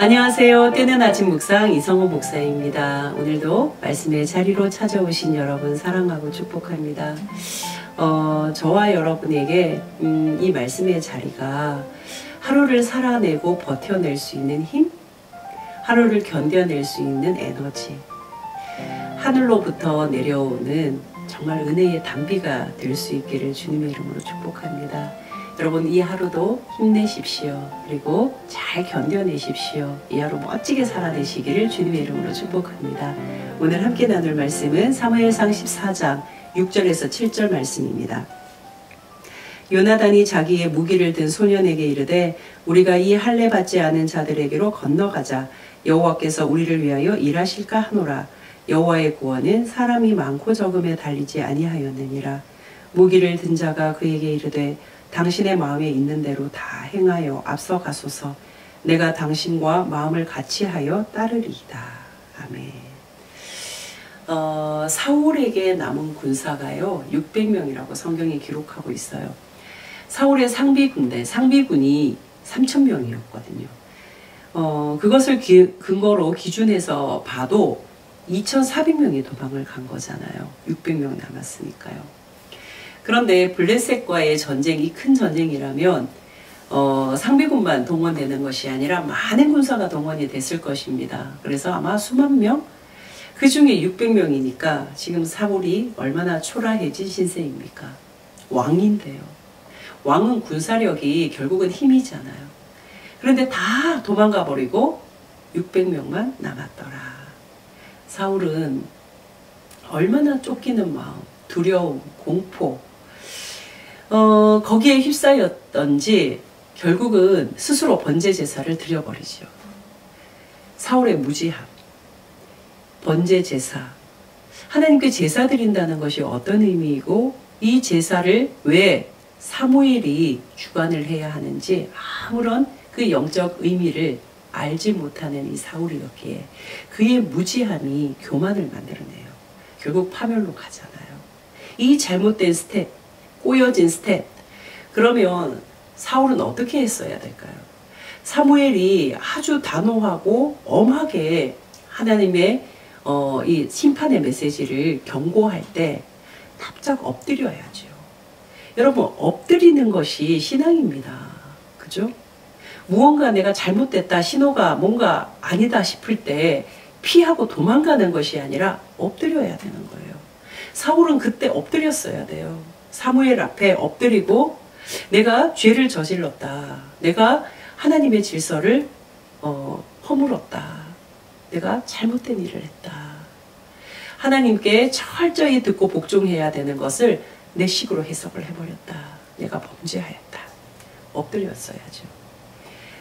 안녕하세요. 때는 아침 묵상 이성호 목사입니다. 오늘도 말씀의 자리로 찾아오신 여러분 사랑하고 축복합니다. 저와 여러분에게 이 말씀의 자리가 하루를 살아내고 버텨낼 수 있는 힘, 하루를 견뎌낼 수 있는 에너지, 하늘로부터 내려오는 정말 은혜의 단비가 될 수 있기를 주님의 이름으로 축복합니다. 여러분, 이 하루도 힘내십시오. 그리고 잘 견뎌내십시오. 이 하루 멋지게 살아내시기를 주님의 이름으로 축복합니다. 오늘 함께 나눌 말씀은 사무엘상 14장 6절에서 7절 말씀입니다. 요나단이 자기의 무기를 든 소년에게 이르되 우리가 이 할례 받지 않은 자들에게로 건너가자. 여호와께서 우리를 위하여 일하실까 하노라. 여호와의 구원은 사람이 많고 적음에 달리지 아니하였느니라. 무기를 든 자가 그에게 이르되 당신의 마음에 있는 대로 다 행하여 앞서가소서. 내가 당신과 마음을 같이하여 따르리이다. 아멘. 사울에게 남은 군사가요 600명이라고 성경이 기록하고 있어요. 사울의 상비군이 3,000명이었거든요. 그것을 근거로 기준해서 봐도 2,400명이 도망을 간 거잖아요. 600명 남았으니까요. 그런데 블레셋과의 전쟁이 큰 전쟁이라면 상비군만 동원되는 것이 아니라 많은 군사가 동원이 됐을 것입니다. 그래서 아마 수만 명? 그 중에 600명이니까 지금 사울이 얼마나 초라해진 신세입니까? 왕인데요. 왕은 군사력이 결국은 힘이잖아요. 그런데 다 도망가 버리고 600명만 남았더라. 사울은 얼마나 쫓기는 마음, 두려움, 공포, 거기에 휩싸였던지 결국은 스스로 번제 제사를 드려버리죠. 사울의 무지함, 번제 제사, 하나님께 제사 드린다는 것이 어떤 의미이고 이 제사를 왜 사무엘이 주관을 해야 하는지 아무런 그 영적 의미를 알지 못하는 이 사울이었기에 그의 무지함이 교만을 만들어내요. 결국 파멸로 가잖아요. 이 잘못된 스텝, 꼬여진 스텝, 그러면 사울은 어떻게 했어야 될까요? 사무엘이 아주 단호하고 엄하게 하나님의 이 심판의 메시지를 경고할 때 납작 엎드려야죠. 여러분, 엎드리는 것이 신앙입니다. 그죠? 무언가 내가 잘못됐다, 신호가 뭔가 아니다 싶을 때 피하고 도망가는 것이 아니라 엎드려야 되는 거예요. 사울은 그때 엎드렸어야 돼요. 사무엘 앞에 엎드리고 내가 죄를 저질렀다. 내가 하나님의 질서를 허물었다. 내가 잘못된 일을 했다. 하나님께 철저히 듣고 복종해야 되는 것을 내 식으로 해석을 해버렸다. 내가 범죄하였다. 엎드렸어야죠.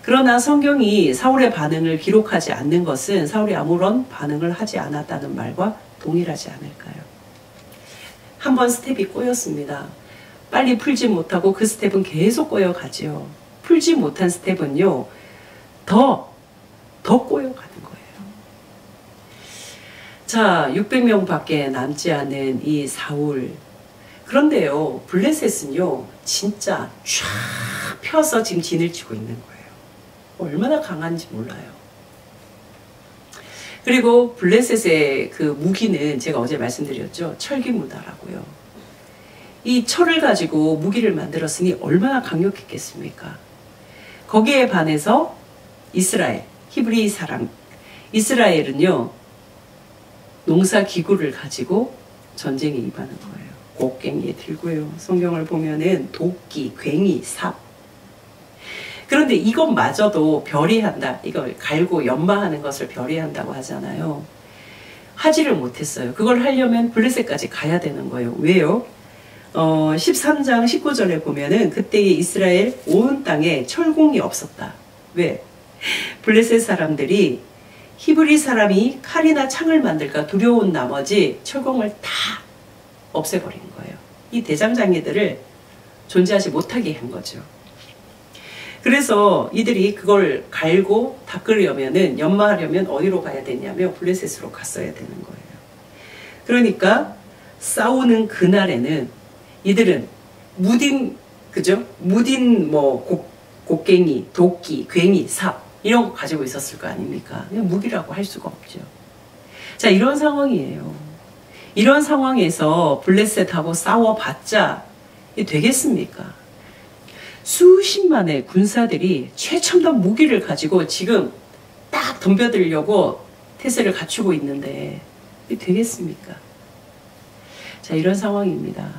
그러나 성경이 사울의 반응을 기록하지 않는 것은 사울이 아무런 반응을 하지 않았다는 말과 동일하지 않을까요? 한번 스텝이 꼬였습니다. 빨리 풀지 못하고 그 스텝은 계속 꼬여가죠. 풀지 못한 스텝은요, 더 꼬여가는 거예요. 자, 600명 밖에 남지 않은 이 사울. 그런데요, 블레셋은요, 진짜 쫙 펴서 지금 진을 치고 있는 거예요. 얼마나 강한지 몰라요. 그리고 블레셋의 그 무기는 제가 어제 말씀드렸죠. 철기무다라고요. 이 철을 가지고 무기를 만들었으니 얼마나 강력했겠습니까? 거기에 반해서 이스라엘, 히브리 사람, 이스라엘은요, 농사기구를 가지고 전쟁에 임하는 거예요. 곡괭이 들고요. 성경을 보면은 도끼, 괭이, 삽. 그런데 이것마저도 별이한다. 이걸 갈고 연마하는 것을 별이한다고 하잖아요. 하지를 못했어요. 그걸 하려면 블레셋까지 가야 되는 거예요. 왜요? 13장 19절에 보면은 그때의 이스라엘 온 땅에 철공이 없었다. 왜? 블레셋 사람들이 히브리 사람이 칼이나 창을 만들까 두려운 나머지 철공을 다 없애버린 거예요. 이 대장장이들을 존재하지 못하게 한 거죠. 그래서 이들이 그걸 갈고 닦으려면은 연마하려면 어디로 가야 되냐면 블레셋으로 갔어야 되는 거예요. 그러니까 싸우는 그날에는 이들은 무딘, 그죠? 무딘 곡괭이, 도끼, 괭이, 삽 이런 거 가지고 있었을 거 아닙니까? 무기라고 할 수가 없죠. 자, 이런 상황이에요. 이런 상황에서 블레셋하고 싸워봤자 되겠습니까? 수십만의 군사들이 최첨단 무기를 가지고 지금 딱 덤벼들려고 태세를 갖추고 있는데 되겠습니까? 자, 이런 상황입니다.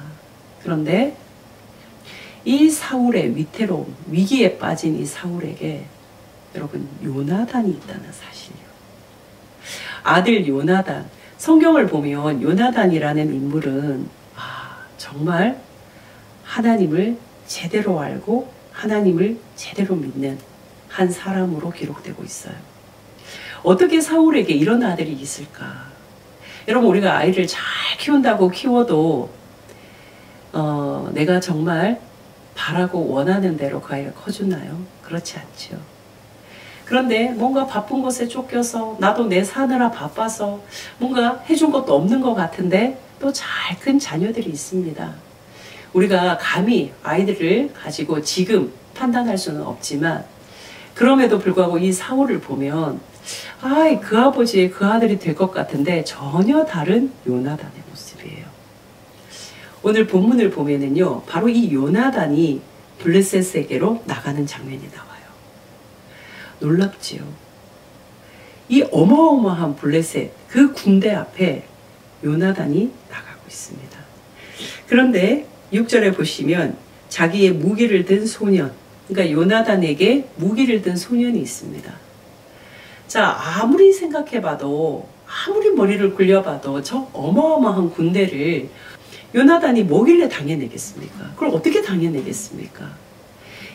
그런데 이 사울의 위태로움, 위기에 빠진 이 사울에게 여러분 요나단이 있다는 사실이요. 아들 요나단, 성경을 보면 요나단이라는 인물은 정말 하나님을 제대로 알고 하나님을 제대로 믿는 한 사람으로 기록되고 있어요. 어떻게 사울에게 이런 아들이 있을까? 여러분, 우리가 아이를 잘 키운다고 키워도 내가 정말 바라고 원하는 대로 그 아이가 커주나요? 그렇지 않죠. 그런데 뭔가 바쁜 곳에 쫓겨서 나도 내 사느라 바빠서 뭔가 해준 것도 없는 것 같은데 또 잘 큰 자녀들이 있습니다. 우리가 감히 아이들을 가지고 지금 판단할 수는 없지만 그럼에도 불구하고 이 사울을 보면 그 아버지의 그 아들이 될 것 같은데 전혀 다른 요나단의 모습이에요. 오늘 본문을 보면은요, 바로 이 요나단이 블레셋에게로 나가는 장면이 나와요. 놀랍지요. 이 어마어마한 블레셋 그 군대 앞에 요나단이 나가고 있습니다. 그런데 6절에 보시면 자기의 무기를 든 소년, 그러니까 요나단에게 무기를 든 소년이 있습니다. 자, 아무리 생각해봐도 아무리 머리를 굴려봐도 저 어마어마한 군대를 요나단이 뭐길래 당해내겠습니까? 그걸 어떻게 당해내겠습니까?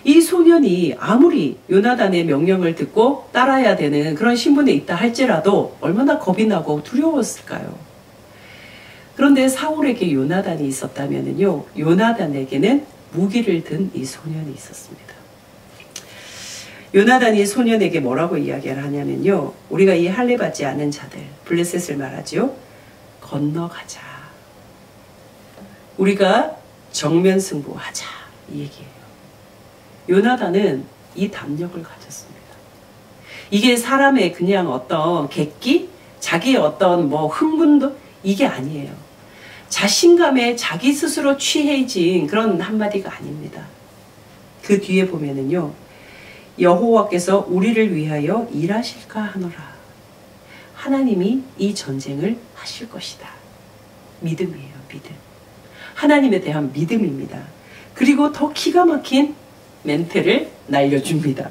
이 소년이 아무리 요나단의 명령을 듣고 따라야 되는 그런 신분에 있다 할지라도 얼마나 겁이 나고 두려웠을까요? 그런데 사울에게 요나단이 있었다면요, 요나단에게는 무기를 든 이 소년이 있었습니다. 요나단이 소년에게 뭐라고 이야기를 하냐면요, 우리가 이 할례 받지 않은 자들, 블레셋을 말하지요. 건너가자. 우리가 정면 승부하자. 이 얘기예요. 요나단은 이 담력을 가졌습니다. 이게 사람의 그냥 어떤 객기, 자기의 어떤 흥분도 이게 아니에요. 자신감에 자기 스스로 취해진 그런 한마디가 아닙니다. 그 뒤에 보면은요, 여호와께서 우리를 위하여 일하실까 하노라. 하나님이 이 전쟁을 하실 것이다. 믿음이에요, 믿음. 하나님에 대한 믿음입니다. 그리고 더 기가 막힌 멘트를 날려줍니다.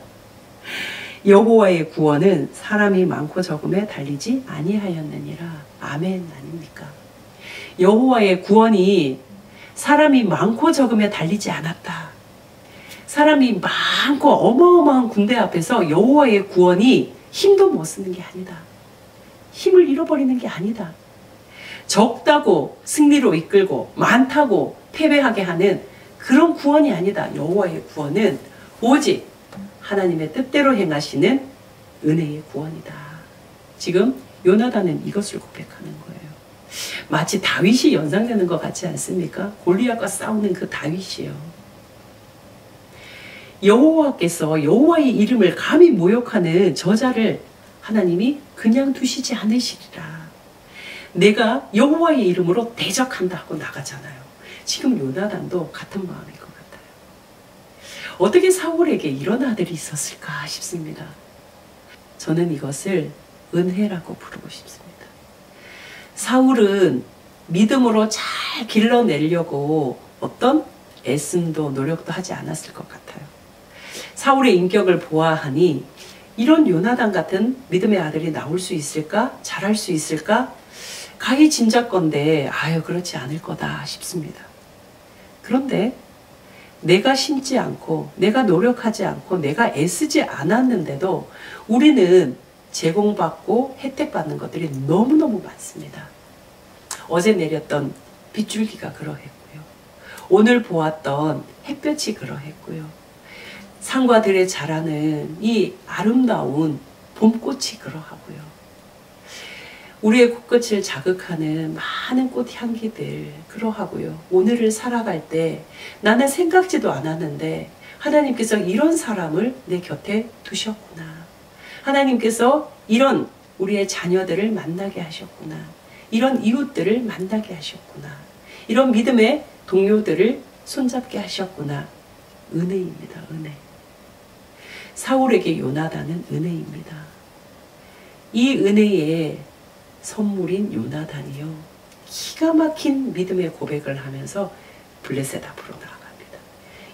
여호와의 구원은 사람이 많고 적음에 달리지 아니하였느니라. 아멘 아닙니까? 여호와의 구원이 사람이 많고 적음에 달리지 않았다. 사람이 많고 어마어마한 군대 앞에서 여호와의 구원이 힘도 못 쓰는 게 아니다. 힘을 잃어버리는 게 아니다. 적다고 승리로 이끌고 많다고 패배하게 하는 그런 구원이 아니다. 여호와의 구원은 오직 하나님의 뜻대로 행하시는 은혜의 구원이다. 지금 요나단은 이것을 고백하는 거예요. 마치 다윗이 연상되는 것 같지 않습니까? 골리앗과 싸우는 그 다윗이요. 여호와께서 여호와의 이름을 감히 모욕하는 저자를 하나님이 그냥 두시지 않으시리라. 내가 여호와의 이름으로 대적한다 하고 나가잖아요. 지금 요나단도 같은 마음일 것 같아요. 어떻게 사울에게 이런 아들이 있었을까 싶습니다. 저는 이것을 은혜라고 부르고 싶습니다. 사울은 믿음으로 잘 길러내려고 어떤 애씀도 노력도 하지 않았을 것 같아요. 사울의 인격을 보아하니 이런 요나단 같은 믿음의 아들이 나올 수 있을까? 잘할 수 있을까? 가히 짐작건데 그렇지 않을 거다 싶습니다. 그런데 내가 심지 않고 내가 노력하지 않고 내가 애쓰지 않았는데도 우리는 제공받고 혜택받는 것들이 너무너무 많습니다. 어제 내렸던 빗줄기가 그러했고요. 오늘 보았던 햇볕이 그러했고요. 산과 들에 자라는 이 아름다운 봄꽃이 그러하고요. 우리의 코끝을 자극하는 많은 꽃향기들 그러하고요. 오늘을 살아갈 때 나는 생각지도 않았는데 하나님께서 이런 사람을 내 곁에 두셨구나. 하나님께서 이런 우리의 자녀들을 만나게 하셨구나. 이런 이웃들을 만나게 하셨구나. 이런 믿음의 동료들을 손잡게 하셨구나. 은혜입니다. 은혜. 사울에게 요나단은 은혜입니다. 이 은혜의 선물인 요나단이요, 기가 막힌 믿음의 고백을 하면서 블레셋 앞으로 나아갑니다.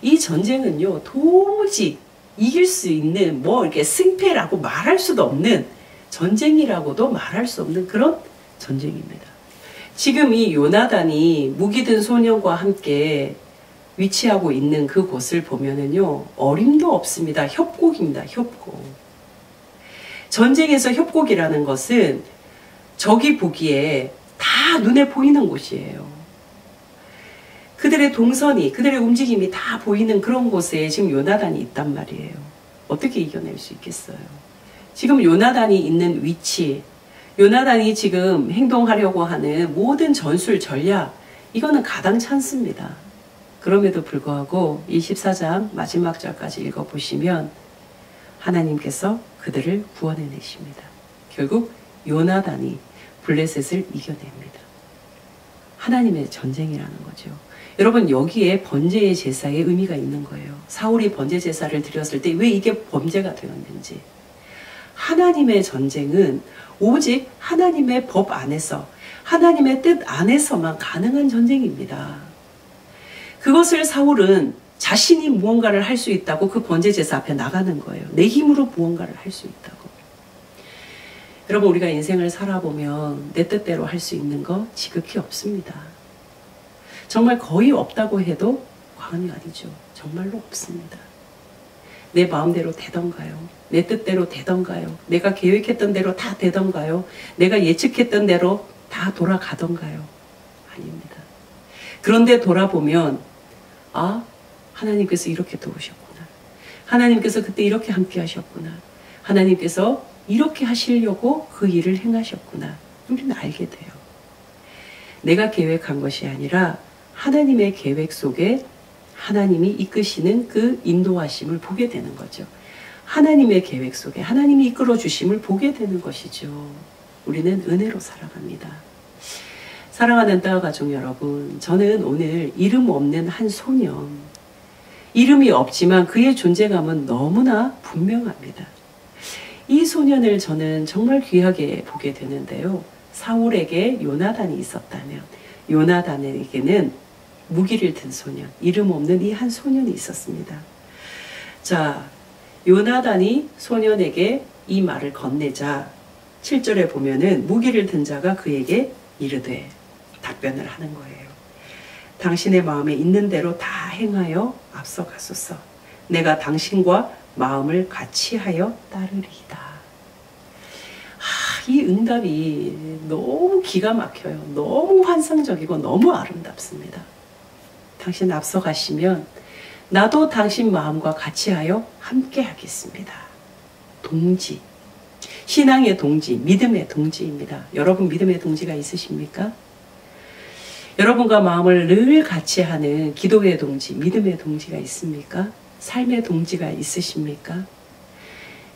이 전쟁은요, 도무지 이길 수 있는 뭐 이렇게 승패라고 말할 수도 없는, 전쟁이라고도 말할 수 없는 그런 전쟁입니다. 지금 이 요나단이 무기 든 소년과 함께 위치하고 있는 그곳을 보면은요, 어림도 없습니다. 협곡입니다. 협곡. 전쟁에서 협곡이라는 것은 적이 보기에 다 눈에 보이는 곳이에요. 그들의 동선이, 그들의 움직임이 다 보이는 그런 곳에 지금 요나단이 있단 말이에요. 어떻게 이겨낼 수 있겠어요? 지금 요나단이 있는 위치, 요나단이 지금 행동하려고 하는 모든 전술 전략, 이거는 가당찮습니다. 그럼에도 불구하고 이 14장 마지막 절까지 읽어보시면 하나님께서 그들을 구원해내십니다. 결국 요나단이 블레셋을 이겨냅니다. 하나님의 전쟁이라는 거죠. 여러분, 여기에 번제의 제사의 의미가 있는 거예요. 사울이 번제 제사를 드렸을 때 왜 이게 범죄가 되었는지. 하나님의 전쟁은 오직 하나님의 법 안에서, 하나님의 뜻 안에서만 가능한 전쟁입니다. 그것을 사울은 자신이 무언가를 할 수 있다고 그 번제 제사 앞에 나가는 거예요. 내 힘으로 무언가를 할 수 있다고. 여러분, 우리가 인생을 살아보면 내 뜻대로 할 수 있는 거 지극히 없습니다. 정말 거의 없다고 해도 과언이 아니죠. 정말로 없습니다. 내 마음대로 되던가요? 내 뜻대로 되던가요? 내가 계획했던 대로 다 되던가요? 내가 예측했던 대로 다 돌아가던가요? 아닙니다. 그런데 돌아보면, 아, 하나님께서 이렇게 도우셨구나. 하나님께서 그때 이렇게 함께 하셨구나. 하나님께서 이렇게 하시려고 그 일을 행하셨구나. 우리는 알게 돼요. 내가 계획한 것이 아니라 하나님의 계획 속에 하나님이 이끄시는 그 인도하심을 보게 되는 거죠. 하나님의 계획 속에 하나님이 이끌어 주심을 보게 되는 것이죠. 우리는 은혜로 살아갑니다. 사랑하는 따 가족 여러분, 저는 오늘 이름 없는 한 소년, 이름이 없지만 그의 존재감은 너무나 분명합니다. 이 소년을 저는 정말 귀하게 보게 되는데요. 사울에게 요나단이 있었다면 요나단에게는 무기를 든 소년, 이름 없는 이 한 소년이 있었습니다. 자, 요나단이 소년에게 이 말을 건네자 7절에 보면은 무기를 든 자가 그에게 이르되, 답변을 하는 거예요. 당신의 마음에 있는 대로 다 행하여 앞서가소서. 내가 당신과 마음을 같이 하여 따르리이다. 이 응답이 너무 기가 막혀요. 너무 환상적이고 너무 아름답습니다. 당신 앞서가시면 나도 당신 마음과 같이 하여 함께 하겠습니다. 동지, 신앙의 동지, 믿음의 동지입니다. 여러분 믿음의 동지가 있으십니까? 여러분과 마음을 늘 같이 하는 기도의 동지, 믿음의 동지가 있습니까? 삶의 동지가 있으십니까?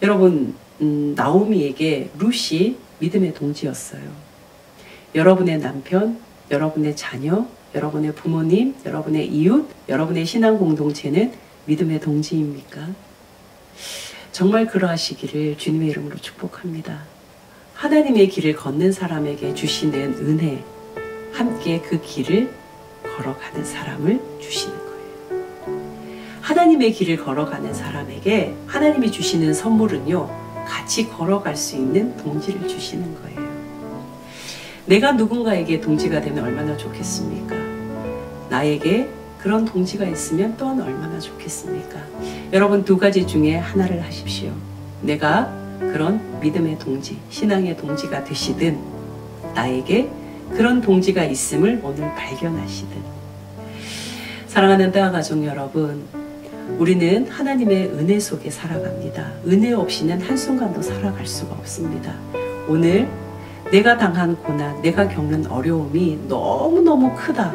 여러분, 나오미에게 룻이 믿음의 동지였어요. 여러분의 남편, 여러분의 자녀, 여러분의 부모님, 여러분의 이웃, 여러분의 신앙 공동체는 믿음의 동지입니까? 정말 그러하시기를 주님의 이름으로 축복합니다. 하나님의 길을 걷는 사람에게 주시는 은혜, 함께 그 길을 걸어가는 사람을 주시는 거예요. 하나님의 길을 걸어가는 사람에게 하나님이 주시는 선물은요, 같이 걸어갈 수 있는 동지를 주시는 거예요. 내가 누군가에게 동지가 되면 얼마나 좋겠습니까? 나에게 그런 동지가 있으면 또한 얼마나 좋겠습니까? 여러분, 두 가지 중에 하나를 하십시오. 내가 그런 믿음의 동지, 신앙의 동지가 되시든 나에게 그런 동지가 있음을 오늘 발견하시든. 사랑하는 따 가족 여러분, 우리는 하나님의 은혜 속에 살아갑니다. 은혜 없이는 한순간도 살아갈 수가 없습니다. 오늘 내가 당한 고난, 내가 겪는 어려움이 너무너무 크다.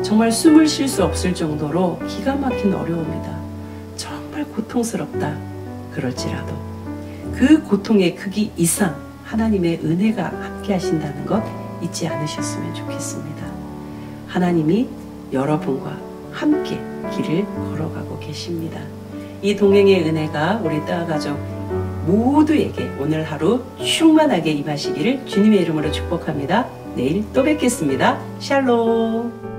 정말 숨을 쉴 수 없을 정도로 기가 막힌 어려움이다. 정말 고통스럽다. 그럴지라도 그 고통의 크기 이상 하나님의 은혜가 함께 하신다는 것 잊지 않으셨으면 좋겠습니다. 하나님이 여러분과 함께 길을 걸어가고 계십니다. 이 동행의 은혜가 우리 따가족 모두에게 오늘 하루 충만하게 임하시기를 주님의 이름으로 축복합니다. 내일 또 뵙겠습니다. 샬롬.